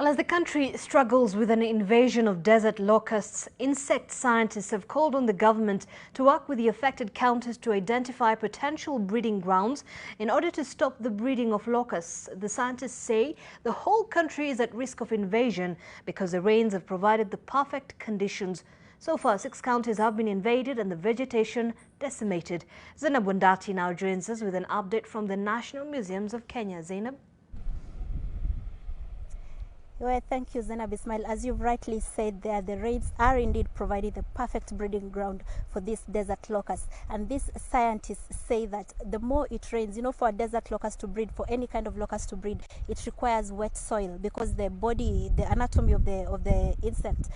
Well, as the country struggles with an invasion of desert locusts, insect scientists have called on the government to work with the affected counties to identify potential breeding grounds in order to stop the breeding of locusts. The scientists say the whole country is at risk of invasion because the rains have provided the perfect conditions. So far, 6 counties have been invaded and the vegetation decimated. Zainab Wandati now joins us with an update from the National Museums of Kenya. Zainab? Well, thank you, Zainab Ismail. As you've rightly said there, the rains are indeed providing the perfect breeding ground for this desert locust. And these scientists say that the more it rains, for a desert locust to breed, for any kind of locust to breed, it requires wet soil because the anatomy of the insect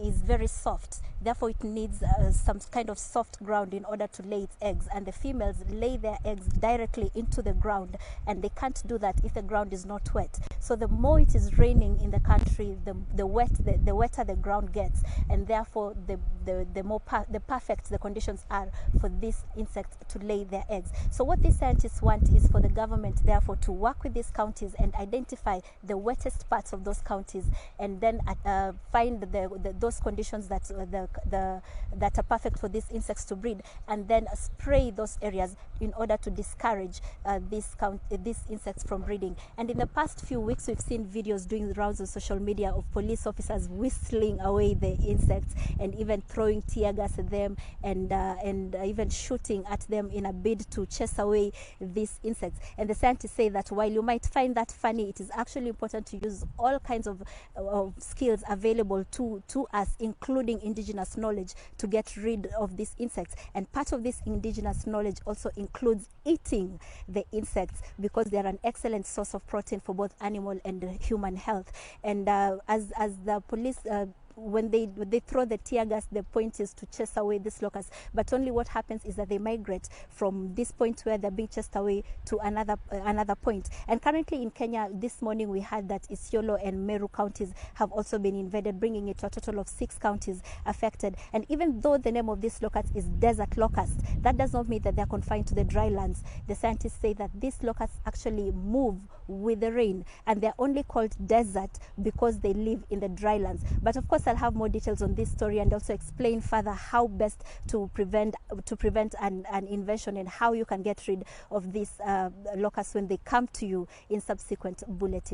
is very soft. Therefore, it needs some kind of soft ground in order to lay its eggs. And the females lay their eggs directly into the ground, and they can't do that if the ground is not wet. So the more it is raining in the country, the wetter the ground gets, and therefore the perfect the conditions are for these insects to lay their eggs. So what these scientists want is for the government, therefore, to work with these counties and identify the wettest parts of those counties, and then find those conditions that that are perfect for these insects to breed, and then spray those areas in order to discourage these insects from breeding. And in the past few weeks, we've seen videos doing the rounds on social media of police officers whistling away the insects and even throwing tear gas at them and even shooting at them in a bid to chase away these insects. And the scientists say that while you might find that funny, it is actually important to use all kinds of skills available to us, including indigenous knowledge, to get rid of these insects. And part of this indigenous knowledge also includes eating the insects, because they are an excellent source of protein for both animal and human health. And as the police when they throw the tear gas, the point is to chase away these locusts. But only what happens is that they migrate from this point where they're being chased away to another point. And currently in Kenya, this morning we heard that Isiolo and Meru counties have also been invaded, bringing it to a total of 6 counties affected. And even though the name of this locust is desert locust, that does not mean that they're confined to the dry lands. The scientists say that these locusts actually move with the rain, and they're only called desert because they live in the dry lands. But of course, I'll have more details on this story and also explain further how best to prevent an invasion and how you can get rid of these locusts when they come to you in subsequent bulletins.